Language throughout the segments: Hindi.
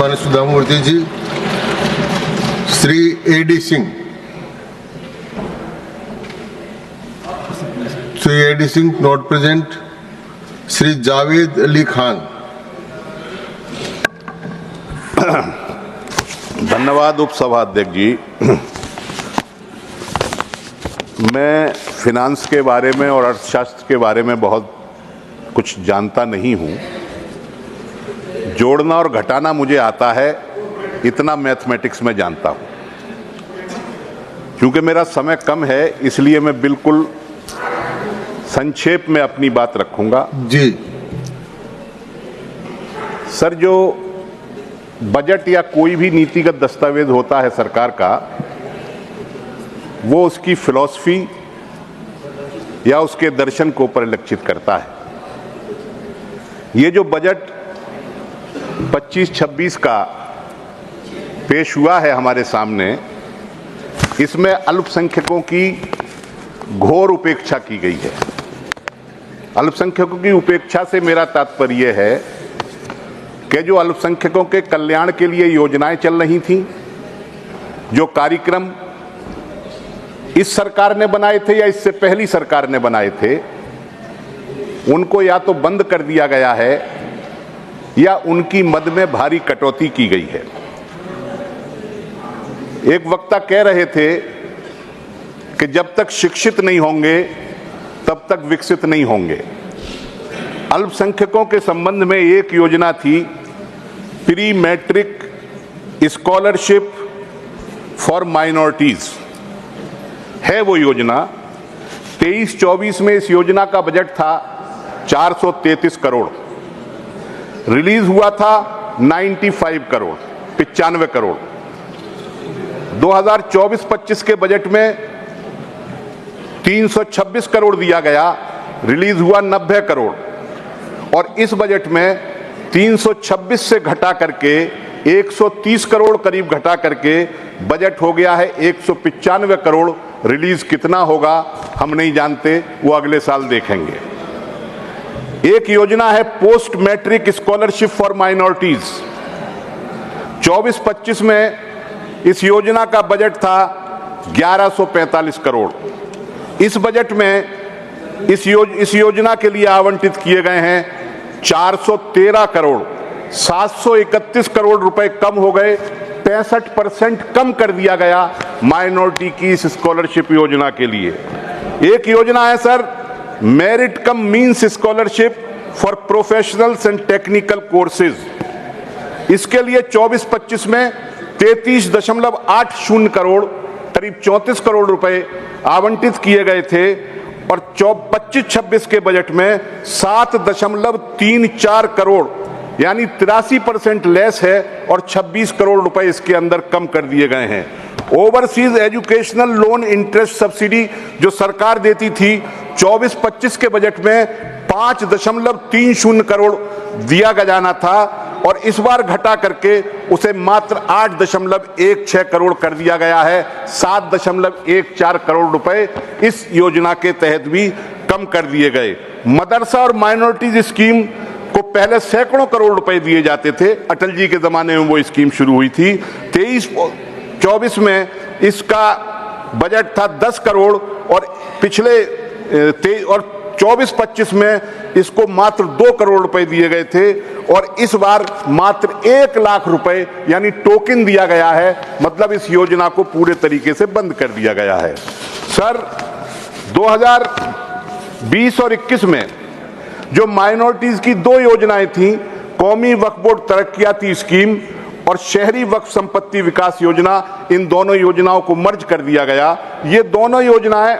माननीय Sudha Murty ji, Shri A.D. Singh, Shri A.D. Singh not present, Shri Javed Ali Khan. धन्यवाद उपसभाध्यक्ष जी। मैं फिनांस के बारे में और अर्थशास्त्र के बारे में बहुत कुछ जानता नहीं हूँ। जोड़ना और घटाना मुझे आता है, इतना मैथमेटिक्स में जानता हूँ। क्योंकि मेरा समय कम है, इसलिए मैं बिल्कुल संक्षेप में अपनी बात रखूंगा। जी सर, जो बजट या कोई भी नीतिगत दस्तावेज होता है सरकार का, वो उसकी फिलॉसफी या उसके दर्शन को परिलक्षित करता है। ये जो बजट 25-26 का पेश हुआ है हमारे सामने, इसमें अल्पसंख्यकों की घोर उपेक्षा की गई है। अल्पसंख्यकों की उपेक्षा से मेरा तात्पर्य है कि जो अल्पसंख्यकों के कल्याण के लिए योजनाएं चल रही थीं, जो कार्यक्रम इस सरकार ने बनाए थे या इससे पहली सरकार ने बनाए थे, उनको या तो बंद कर दिया गया है या उनकी मद में भारी कटौती की गई है। एक वक्ता कह रहे थे कि जब तक शिक्षित नहीं होंगे तब तक विकसित नहीं होंगे। अल्पसंख्यकों के संबंध में एक योजना थी, pre matric scholarship for minorities है वो योजना। 23-24 में इस योजना का बजट था 433 करोड़, रिलीज हुआ था 95 करोड़, 95 करोड़। 2024-25 के बजट में 326 करोड़ दिया गया, रिलीज हुआ 90 करोड़। और इस बजट में 326 से घटा करके 130 करोड़ करीब घटा करके बजट हो गया है 195 करोड़। रिलीज कितना होगा हम नहीं जानते, वो अगले साल देखेंगे। एक योजना है post matric scholarship for minorities. 24-25 में इस योजना का बजट था 1145 करोड़। इस बजट में इस योजना के लिए आवंटित किए गए हैं 413 करोड़। 731 करोड़ रुपए कम हो गए, 65% कम कर दिया गया माइनॉरिटी की इस स्कॉलरशिप योजना के लिए। एक योजना है sir, merit come means scholarship for professionals and technical courses. इसके लिए 24-25 में 33.80 करोड़, करीब 34 करोड़ रुपए आवंटित किए गए थे। और 25-26 के बजट में 7.34 करोड़, यानी 83% लेस है और 26 करोड़ रुपए इसके अंदर कम कर दिए गए हैं। Overseas educational loan interest subsidy जो सरकार देती थी, 24-25 के बजट में 5.30 करोड़ दिया जाना था और इस बार घटा करके उसे मात्र 8.16 करोड़ कर दिया गया है। 7.14 करोड़ रुपए इस योजना के तहत भी कम कर दिए गए। मदरसा और माइनॉरिटीज स्कीम को पहले सैकड़ों करोड़ रुपए दिए जाते थे, अटल जी के जमाने में वो स्कीम शुरू हुई थी। 23-24 में इसका बजट था 10 करोड़ और पिछले 24-25 में इसको मात्र 2 करोड़ रुपए दिए गए थे और इस बार मात्र 1 लाख रुपए यानी टोकन दिया गया है। मतलब इस योजना को पूरे तरीके से बंद कर दिया गया है। सर, 2020 और 21 में जो माइनॉरिटीज की 2 योजनाएं थीं, कौमी वक्फ बोर्ड तरक्कियाती स्कीम और शहरी वक्फ संपत्ति विकास योजना, इन दोनों योजनाओं को मर्ज कर दिया गया। ये दोनों योजनाएं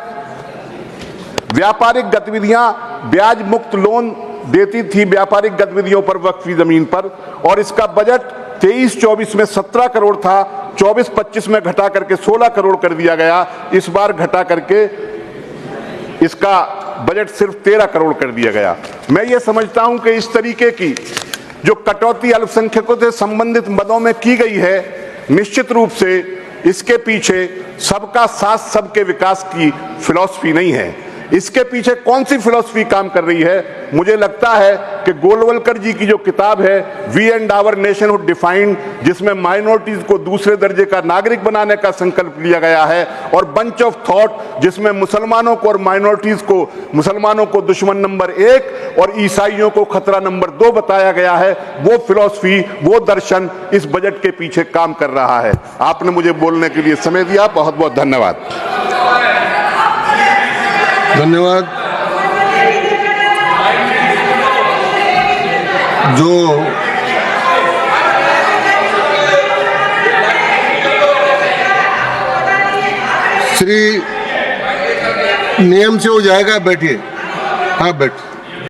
व्यापारिक गतिविधियां ब्याज मुक्त लोन देती थी व्यापारिक गतिविधियों पर वक्फी जमीन पर, और इसका बजट 23-24 में 17 करोड़ था, 24-25 में घटा करके 16 करोड़ कर दिया गया। इस बार घटा करके इसका बजट सिर्फ 13 करोड़ कर दिया गया। मैं ये समझता हूं कि इस तरीके की जो कटौती अल्पसंख्यकों से संबंधित मदों में की गई है, निश्चित रूप से इसके पीछे सबका साथ सबके विकास की फिलॉसफी नहीं है। इसके पीछे कौन सी फिलॉसफी काम कर रही है? मुझे लगता है कि गोलवलकर जी की जो किताब है we and our nationhood defined, जिसमें माइनॉरिटीज को दूसरे दर्जे का नागरिक बनाने का संकल्प लिया गया है, और बंच ऑफ थॉट जिसमें मुसलमानों को और माइनॉरिटीज को, मुसलमानों को दुश्मन नंबर 1 और ईसाइयों को खतरा नंबर 2 बताया गया है, वो फिलॉसफी, वो दर्शन इस बजट के पीछे काम कर रहा है। आपने मुझे बोलने के लिए समय दिया, बहुत बहुत धन्यवाद। धन्यवाद। जो श्री नियम से हो जाएगा, बैठिए। हाँ बैठ।